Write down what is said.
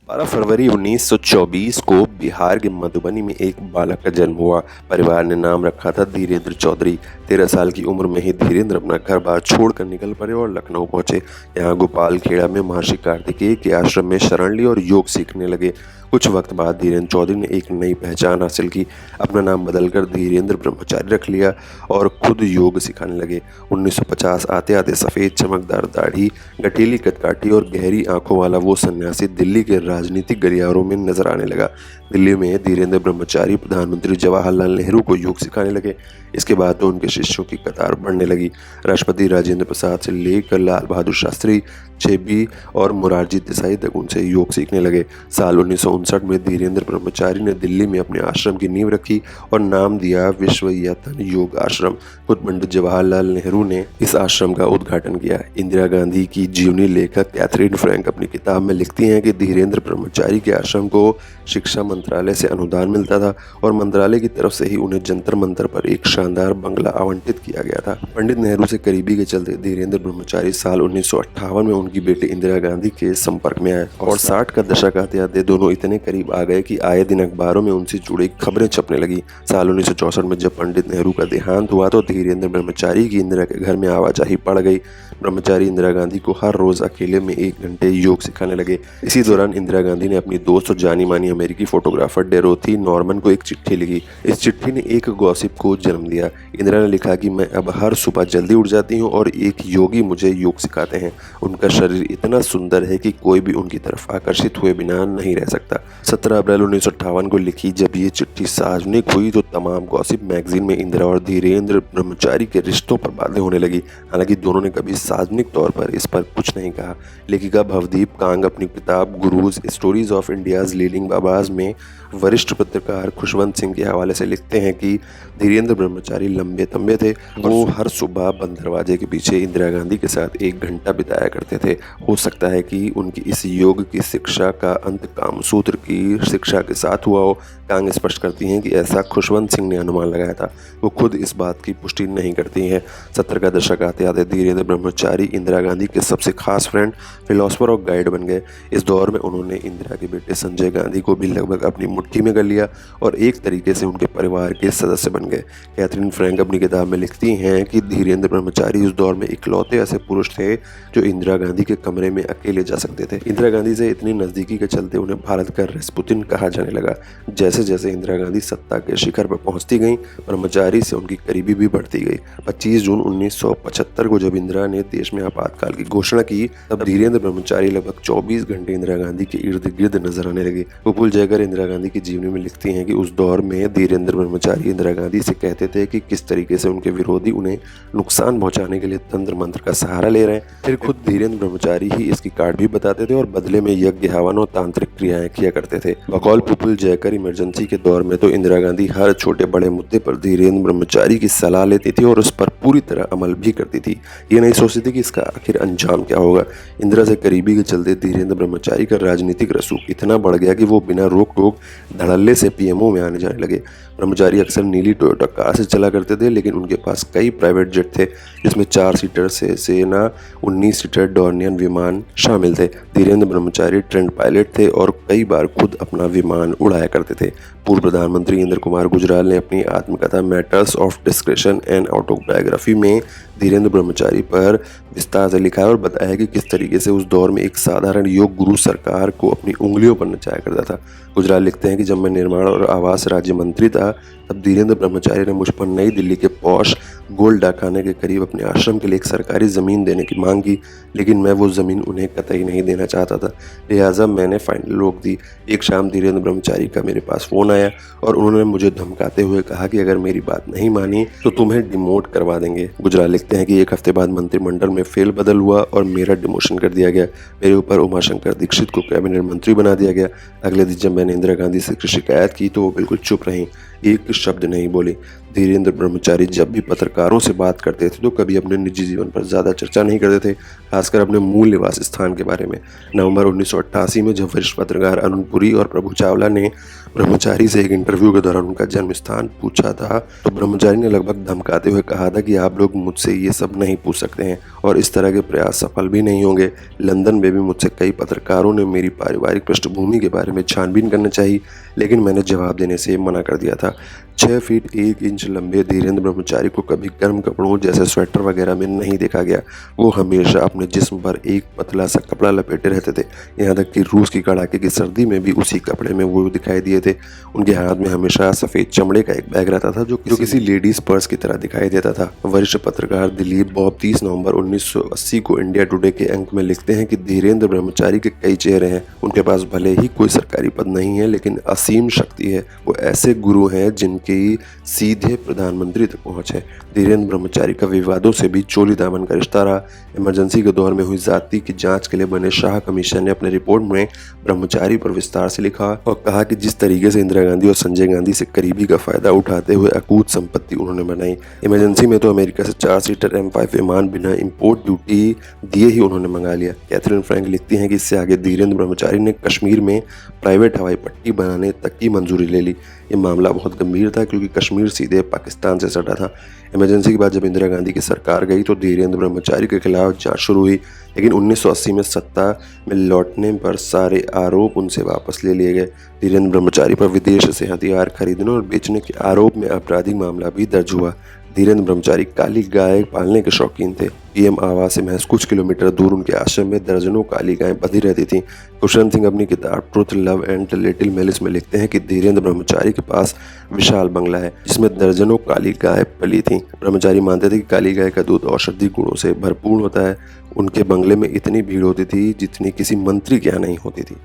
12 फरवरी 1924 को बिहार के मधुबनी में एक बालक का जन्म हुआ। परिवार ने नाम रखा था धीरेन्द्र चौधरी। 13 साल की उम्र में ही धीरेन्द्र अपना घर बार छोड़कर निकल पड़े और लखनऊ पहुंचे। यहाँ गोपाल खेड़ा में महर्षि कार्तिकेय के आश्रम में शरण ली और योग सीखने लगे। कुछ वक्त बाद धीरेन्द्र चौधरी ने एक नई पहचान हासिल की। अपना नाम बदलकर धीरेन्द्र ब्रह्मचारी रख लिया और खुद योग सिखाने लगे। 1950 आते आते सफ़ेद चमकदार दाढ़ी, गठीली कदकाठी और गहरी आंखों वाला वो सन्यासी दिल्ली के राजनीतिक गलियारों में नजर आने लगा। दिल्ली में धीरेन्द्र ब्रह्मचारी प्रधानमंत्री जवाहरलाल नेहरू को योग सिखाने लगे। इसके बाद तो उनके शिष्यों की कतार बढ़ने लगी। राष्ट्रपति राजेंद्र प्रसाद से लेकर लाल बहादुर शास्त्री, छेबी और मोरारजी देसाई तक उनसे योग सीखने लगे। साल 1959 में धीरेन्द्र ब्रह्मचारी ने दिल्ली में अपने आश्रम की नींव रखी और नाम दिया विश्व यतन योग आश्रम। खुद पंडित जवाहरलाल नेहरू ने इस आश्रम का उद्घाटन किया। इंदिरा गांधी की जीवनी लेखक कैथरीन फ्रैंक अपनी किताब में लिखती हैं कि धीरेन्द्र ब्रह्मचारी के आश्रम को शिक्षा मंत्रालय से अनुदान मिलता था और मंत्रालय की तरफ से ही उन्हें जंतर मंतर पर एक शानदार बंगला आवंटित किया गया था। पंडित नेहरू से करीबी के चलते धीरेन्द्र ब्रह्मचारी साल 1958 में उनकी बेटी इंदिरा गांधी के संपर्क में आए और 60 का दशक आते आते दोनों इतने करीब आ गए कि आए दिन अखबारों में उनसे जुड़ी खबरें छपने लगी। साल 1964 में जब पंडित नेहरू का देहांत हुआ तो धीरेन्द्र ब्रह्मचारी की इंदिरा के घर में आवाजाही पड़ गई। ब्रह्मचारी इंदिरा गांधी को हर रोज अकेले में 1 घंटे योग सिखाने लगे। इसी दौरान इंदिरा गांधी ने अपनी दोस्त और जानी मानी अमेरिकी फोटोग्राफर डेरोथी नॉर्मन को एक चिट्ठी लिखी। इस चिट्ठी ने एक गॉसिप को जन्म दिया। इंदिरा ने लिखा कि मैं अब हर सुबह जल्दी उठ जाती हूँ और एक योगी मुझे योग सिखाते हैं। उनका शरीर इतना सुंदर है कि कोई भी उनकी तरफ आकर्षित हुए बिना नहीं रह सकता। 17 अप्रैल 1958 को लिखी जब ये चिट्ठी सार्वजनिक हुई तो तमाम गॉसिप मैगजीन में इंदिरा और धीरेन्द्र ब्रह्मचारी के रिश्तों पर बातें होने लगी। हालांकि दोनों ने कभी सार्वजनिक तौर पर इस पर कुछ नहीं कहा। लेखिका भवदीप कांग अपनी किताब gurus stories of India's leading बाबाज में वरिष्ठ पत्रकार खुशवंत सिंह के हवाले से लिखते हैं कि धीरेन्द्र ब्रह्मचारी लंबे तंबे थे। वो हर सुबह बंद दरवाजे के पीछे इंदिरा गांधी के साथ 1 घंटा बिताया करते थे। हो सकता है कि उनकी इस योग की शिक्षा का अंत कामसूत्र की शिक्षा के साथ हुआ हो। कांग स्पष्ट करती हैं कि ऐसा खुशवंत सिंह ने अनुमान लगाया था। वो खुद इस बात की पुष्टि नहीं करती हैं। 70 का दशक आते आते धीरेन्द्र ब्रह्मचारी इंदिरा गांधी के सबसे खास फ्रेंड, फिलोसफर और गाइड बन गए। इस दौर में उन्होंने इंदिरा के बेटे संजय गांधी को भी लगभग अपनी मुट्ठी में कर लिया और एक तरीके से उनके परिवार के सदस्य बन गए। कैथरीन फ्रैंक अपनी किताब में लिखती हैं कि धीरेन्द्र ब्रह्मचारी उस दौर में इकलौते ऐसे पुरुष थे जो इंदिरा गांधी के कमरे में अकेले जा सकते थे। इंदिरा गांधी से इतनी नज़दीकी के चलते उन्हें भारत का रेस्पुतिन कहा जाने लगा। जैसे जैसे इंदिरा गांधी सत्ता के शिखर पर पहुंचती गईं, ब्रह्मचारी से उनकी करीबी भी बढ़ती गई। 25 जून 1975 को जब इंदिरा ने देश में आपातकाल की घोषणा की तब धीरेन्द्र ब्रह्मचारी लगभग 24 घंटे इंदिरा गांधी के इर्द गिर्द नजर आने लगे। विपुल जयकर इंदिरा गांधी की जीवनी में लिखती हैं कि उस दौर में धीरेन्द्र ब्रह्मचारी इंदिरा गांधी से कहते थे कि किस तरीके से उनके विरोधी उन्हें नुकसान पहुंचाने के लिए तंत्र मंत्र का सहारा ले रहे हैं। फिर खुद धीरेन्द्र ब्रह्मचारी ही इसकी कार्ड भी बताते थे और बदले में यज्ञ हवन और तांत्रिक क्रियाएं किया करते थे। बकौल विपुल जयकर इमरजेंसी के दौर में तो इंदिरा गांधी हर छोटे बड़े मुद्दे पर धीरेन्द्र ब्रह्मचारी की सलाह लेती थी और उस पर पूरी तरह अमल भी करती थी। ये नहीं सोचती थी कि इसका आखिर अंजाम क्या होगा। इंदिरा से करीबी के चलते धीरेन्द्र ब्रह्मचारी का राजनीतिक रसूख इतना बढ़ गया कि वो बिना रोक टोक धड़ल्ले से पीएमओ में आने जाने लगे। ब्रह्मचारी अक्सर नीली टोयोटा कार से चला करते थे, लेकिन उनके पास कई प्राइवेट जेट थे जिसमें 4 सीटर से सेना 19 सीटर डॉर्नियन विमान शामिल थे। धीरेन्द्र ब्रह्मचारी ट्रेंड पायलट थे और कई बार खुद अपना विमान उड़ाया करते थे। पूर्व प्रधानमंत्री इंद्र कुमार गुजराल ने अपनी आत्मकथा matters of description and autobiography में धीरेन्द्र ब्रह्मचारी पर विस्तार से लिखा है और बताया कि किस तरीके से उस दौर में एक साधारण योग गुरु सरकार को अपनी उंगलियों पर नचाया करता था। गुजराल लिखते हैं कि जब मैं निर्माण और आवास राज्य मंत्री था तब धीरेन्द्र ब्रह्मचारी ने मुझ पर नई दिल्ली के पॉश गोल्ड डाकखाने के करीब अपने आश्रम के लिए एक सरकारी ज़मीन देने की मांग की, लेकिन मैं वो ज़मीन उन्हें कतई नहीं देना चाहता था। लिहाजा मैंने फाइनल रोक दी। एक शाम धीरेन्द्र ब्रह्मचारी का मेरे पास फ़ोन आया और उन्होंने मुझे धमकाते हुए कहा कि अगर मेरी बात नहीं मानी तो तुम्हें डिमोट करवा देंगे। गुजराल लिखते हैं कि 1 हफ्ते बाद मंत्रिमंडल में फेरबदल हुआ और मेरा डिमोशन कर दिया गया। मेरे ऊपर उमाशंकर दीक्षित को कैबिनेट मंत्री बना दिया गया। अगले दिन जब मैंने इंदिरा गांधी से शिकायत की तो वो बिल्कुल चुप रहीं। एक शब्द नहीं बोली। धीरेन्द्र ब्रह्मचारी जब भी पत्रकारों से बात करते थे तो कभी अपने निजी जीवन पर ज़्यादा चर्चा नहीं करते थे, खासकर अपने मूल निवास स्थान के बारे में। नवंबर 1988 में जब वरिष्ठ पत्रकार अरुण पुरी और प्रभु चावला ने ब्रह्मचारी से एक इंटरव्यू के दौरान उनका जन्म स्थान पूछा था, तो ब्रह्मचारी ने लगभग धमकाते हुए कहा था कि आप लोग मुझसे ये सब नहीं पूछ सकते हैं और इस तरह के प्रयास सफल भी नहीं होंगे। लंदन में भी मुझसे कई पत्रकारों ने मेरी पारिवारिक पृष्ठभूमि के बारे में छानबीन करना चाहिए, लेकिन मैंने जवाब देने से मना कर दिया था। 6 फीट 1 इंच लंबे धीरेन्द्र ब्रह्मचारी को कभी गर्म कपड़ों जैसे स्वेटर वगैरह में नहीं देखा गया। वो हमेशा अपने जिस्म पर एक पतला सा कपड़ा लपेटे रहते थे, यहाँ तक कि रूस की कड़ाके की सर्दी में भी उसी कपड़े में वो दिखाई दिए थे। उनके हाथ में हमेशा सफ़ेद चमड़े का एक बैग रहता था जो किसी लेडीज पर्स की तरह दिखाई देता था। वरिष्ठ पत्रकार दिलीप बॉब 30 नवंबर 1980 को इंडिया टुडे के अंक में लिखते हैं कि धीरेन्द्र ब्रह्मचारी के कई चेहरे हैं। उनके पास भले ही कोई सरकारी पद नहीं है, लेकिन असीम शक्ति है। वो ऐसे गुरु हैं जिनकी सीधे प्रधानमंत्री तक पहुंच है। धीरेन्द्र ब्रह्मचारी का विवादों से भी चोली दामन का रिश्ता रहा। इमरजेंसी के दौर में हुई जाति की जांच के लिए बने शाह कमीशन ने अपने रिपोर्ट में ब्रह्मचारी पर विस्तार से लिखा और कहा कि जिस तरीके से इंदिरा गांधी और संजय गांधी से करीबी का फायदा उठाते हुए अकूत संपत्ति उन्होंने बनाई। इमरजेंसी में तो अमेरिका से 4 सीटर M5 विमान बिना इंपोर्ट ड्यूटी दिए ही उन्होंने मंगा लिया। कैथरीन फ्रैंक लिखती हैं कि इससे आगे धीरेन्द्र ब्रह्मचारी ने कश्मीर में प्राइवेट हवाई पट्टी बनाने तक की मंजूरी ले ली। ये मामला बहुत गंभीर था क्योंकि कश्मीर सीधे पाकिस्तान से सटा था। इमरजेंसी के बाद जब इंदिरा गांधी की सरकार गई तो धीरेन्द्र ब्रह्मचारी के खिलाफ जांच शुरू हुई, लेकिन 1980 में सत्ता में लौटने पर सारे आरोप उनसे वापस ले लिए गए। धीरेन्द्र ब्रह्मचारी पर विदेश से हथियार खरीदने और बेचने के आरोप में आपराधिक मामला भी दर्ज हुआ। धीरेन्द्र ब्रह्मचारी काली गाय पालने के शौकीन थे। पीएम आवास से महज कुछ किलोमीटर दूर उनके आश्रम में दर्जनों काली गायें बंधी रहती थीं। खुशवंत सिंह अपनी किताब truth love and little malice में लिखते हैं कि धीरेन्द्र ब्रह्मचारी के पास विशाल बंगला है जिसमें दर्जनों काली गाय पली थीं। ब्रह्मचारी मानते थे कि काली गाय का दूध औषधि गुणों से भरपूर होता है। उनके बंगले में इतनी भीड़ होती थी जितनी किसी मंत्री के यहाँ नहीं होती थी।